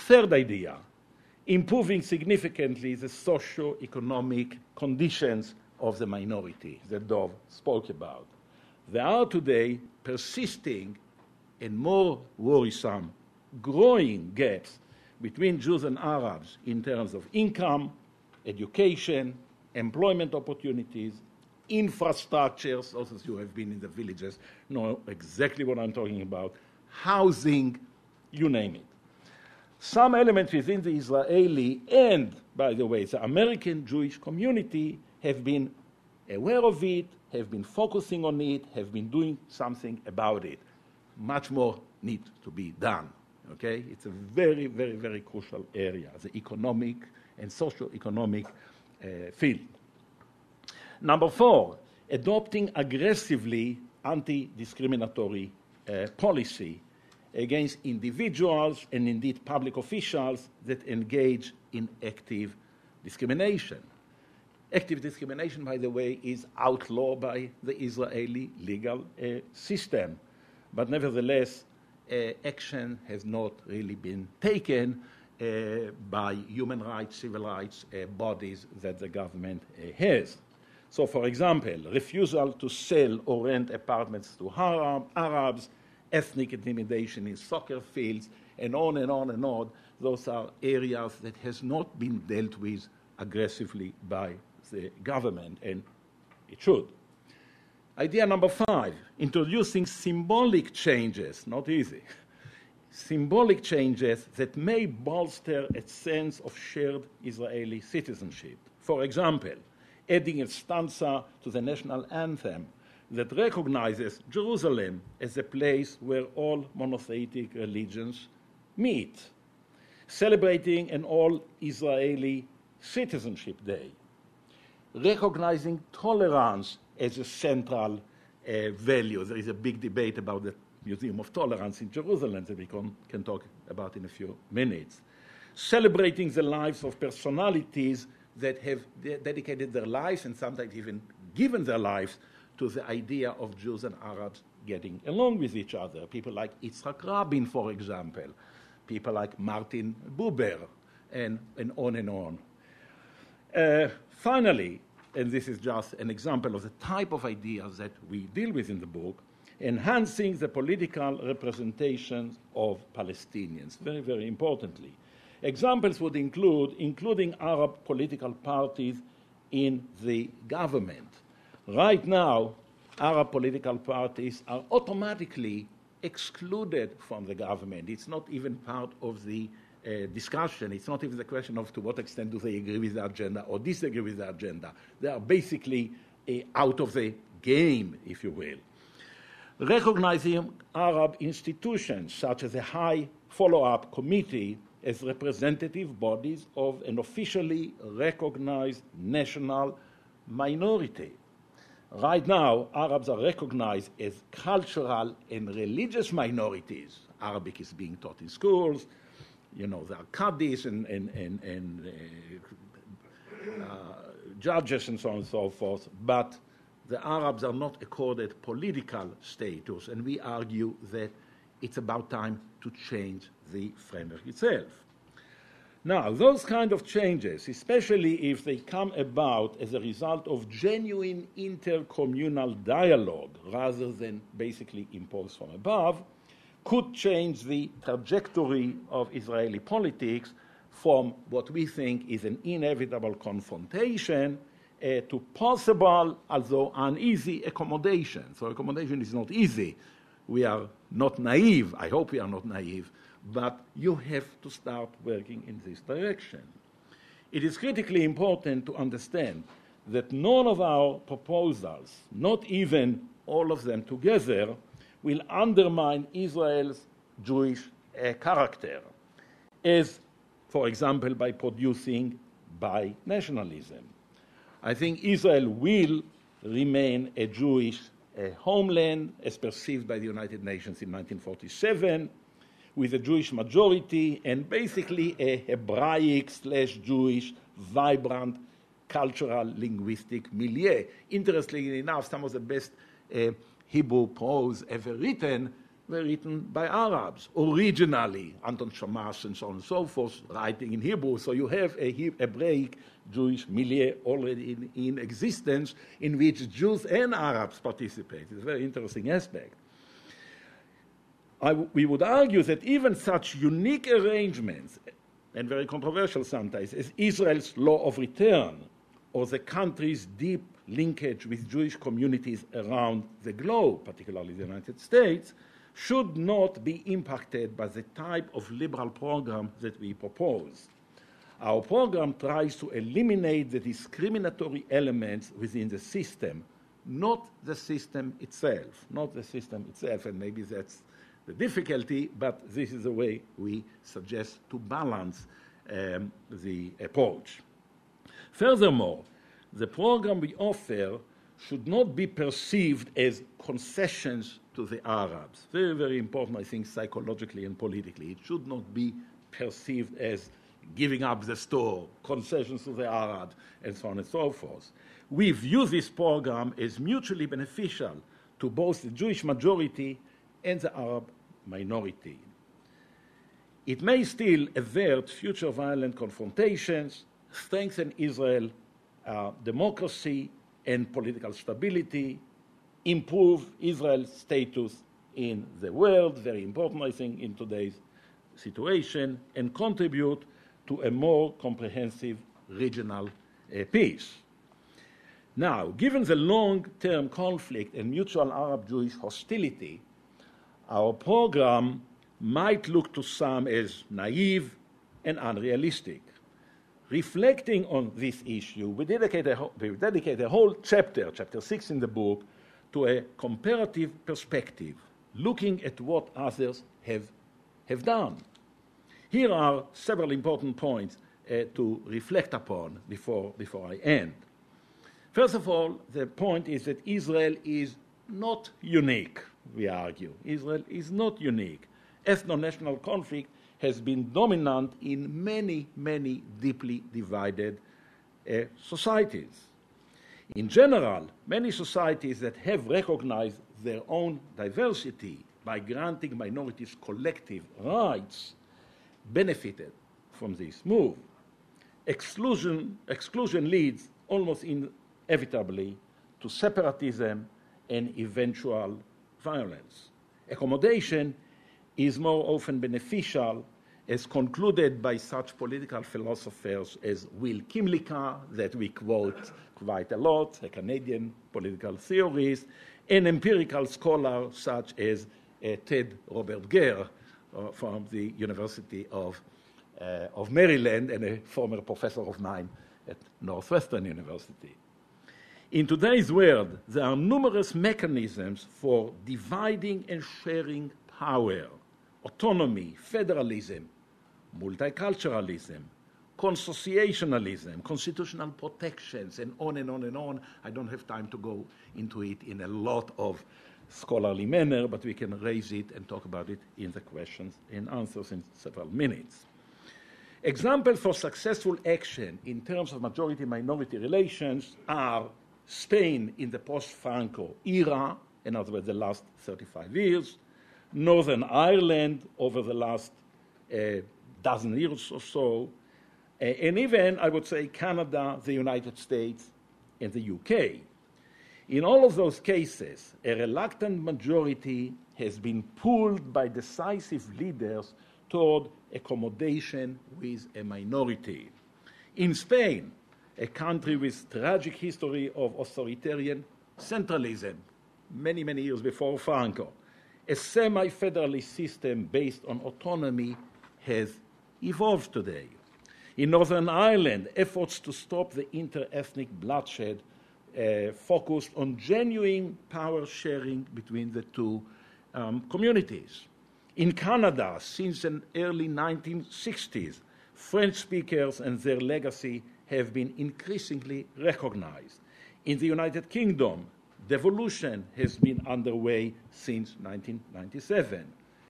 Third idea, improving significantly the socio-economic conditions of the minority that Dov spoke about. There are today persisting and more worrisome growing gaps between Jews and Arabs in terms of income, education, employment opportunities, infrastructures. Those of you who have been in the villages know exactly what I'm talking about, housing, you name it. Some elements within the Israeli and, by the way, the American Jewish community have been aware of it, have been focusing on it, have been doing something about it. Much more needs to be done, okay? It's a very, very, very crucial area, the economic and socio-economic field. Number 4, adopting aggressively anti-discriminatory policy against individuals and indeed public officials that engage in active discrimination. Active discrimination, by the way, is outlawed by the Israeli legal system. But nevertheless, action has not really been taken by human rights, civil rights bodies that the government has. So, for example, refusal to sell or rent apartments to Arabs, ethnic intimidation in soccer fields, and on and on and on. Those are areas that has not been dealt with aggressively by the government, and it should. Idea number 5, introducing symbolic changes, not easy, symbolic changes that may bolster a sense of shared Israeli citizenship. For example, adding a stanza to the national anthem that recognizes Jerusalem as a place where all monotheistic religions meet, celebrating an all-Israeli citizenship day, recognizing tolerance as a central value. There is a big debate about the Museum of Tolerance in Jerusalem that we can talk about in a few minutes. Celebrating the lives of personalities that have dedicated their lives and sometimes even given their lives to the idea of Jews and Arabs getting along with each other. People like Yitzhak Rabin, for example, people like Martin Buber, and on and on. Finally, and this is just an example of the type of ideas that we deal with in the book, enhancing the political representation of Palestinians, very, very importantly. Examples would including Arab political parties in the government. Right now, Arab political parties are automatically excluded from the government. It's not even part of the discussion. It's not even the question of to what extent do they agree with the agenda or disagree with the agenda. They are basically out of the game, if you will. Recognizing Arab institutions such as a high follow-up committee as representative bodies of an officially recognized national minority. Right now, Arabs are recognized as cultural and religious minorities. Arabic is being taught in schools. You know, there are qadis and judges and so on and so forth. But the Arabs are not accorded political status, and we argue that it's about time to change the framework itself. Now, those kind of changes, especially if they come about as a result of genuine intercommunal dialogue rather than basically imposed from above, could change the trajectory of Israeli politics from what we think is an inevitable confrontation to possible, although uneasy, accommodation. So accommodation is not easy. We are not naive. I hope we are not naive. But you have to start working in this direction. It is critically important to understand that none of our proposals, not even all of them together, will undermine Israel's Jewish character, as, for example, by producing binationalism. I think Israel will remain a Jewish homeland as perceived by the United Nations in 1947, with a Jewish majority and basically a Hebraic/Jewish vibrant cultural linguistic milieu. Interestingly enough, some of the best Hebrew prose ever written were written by Arabs, originally, Anton Shamash and so on and so forth, writing in Hebrew. So you have a Hebraic Jewish milieu already in existence in which Jews and Arabs participate. It's a very interesting aspect. We would argue that even such unique arrangements, and very controversial sometimes, as Israel's law of return or the country's deep linkage with Jewish communities around the globe, particularly the United States, should not be impacted by the type of liberal program that we propose. Our program tries to eliminate the discriminatory elements within the system, not the system itself, and maybe that's the difficulty, but this is the way we suggest to balance the approach. Furthermore, the program we offer should not be perceived as concessions to the Arabs. Very, very important, I think, psychologically and politically. It should not be perceived as giving up the store, concessions to the Arabs, and so on and so forth. We view this program as mutually beneficial to both the Jewish majority and the Arab minority. It may still avert future violent confrontations, strengthen Israel's democracy and political stability, improve Israel's status in the world, very important, I think, in today's situation, and contribute to a more comprehensive regional peace. Now, given the long-term conflict and mutual Arab-Jewish hostility, our program might look to some as naive and unrealistic. Reflecting on this issue, we dedicate a whole chapter 6 in the book, to a comparative perspective, looking at what others have done. Here are several important points to reflect upon before I end. First of all, the point is that Israel is not unique, we argue. Israel is not unique. Ethno-national conflict has been dominant in many, many deeply divided societies. In general, many societies that have recognized their own diversity by granting minorities collective rights benefited from this move. Exclusion leads almost inevitably to separatism and eventual violence. Accommodation is more often beneficial, as concluded by such political philosophers as Will Kimlicka, that we quote quite a lot, a Canadian political theorist, and empirical scholars such as Ted Robert Gere from the University of Maryland and a former professor of mine at Northwestern University. In today's world, there are numerous mechanisms for dividing and sharing power: autonomy, federalism, multiculturalism, consociationalism, constitutional protections, and on and on and on. I don't have time to go into it in a lot of scholarly manner, but we can raise it and talk about it in the questions and answers in several minutes. Examples for successful action in terms of majority-minority relations are Spain in the post-Franco era, in other words, the last 35 years, Northern Ireland over the last dozen years or so, and even, I would say, Canada, the United States, and the UK. In all of those cases, a reluctant majority has been pulled by decisive leaders toward accommodation with a minority. In Spain, a country with tragic history of authoritarian centralism, many, many years before Franco, a semi-federalist system based on autonomy has evolved today. In Northern Ireland, efforts to stop the inter-ethnic bloodshed focused on genuine power sharing between the two communities. In Canada, since the early 1960s, French speakers and their legacy have been increasingly recognized. In the United Kingdom, devolution has been underway since 1997.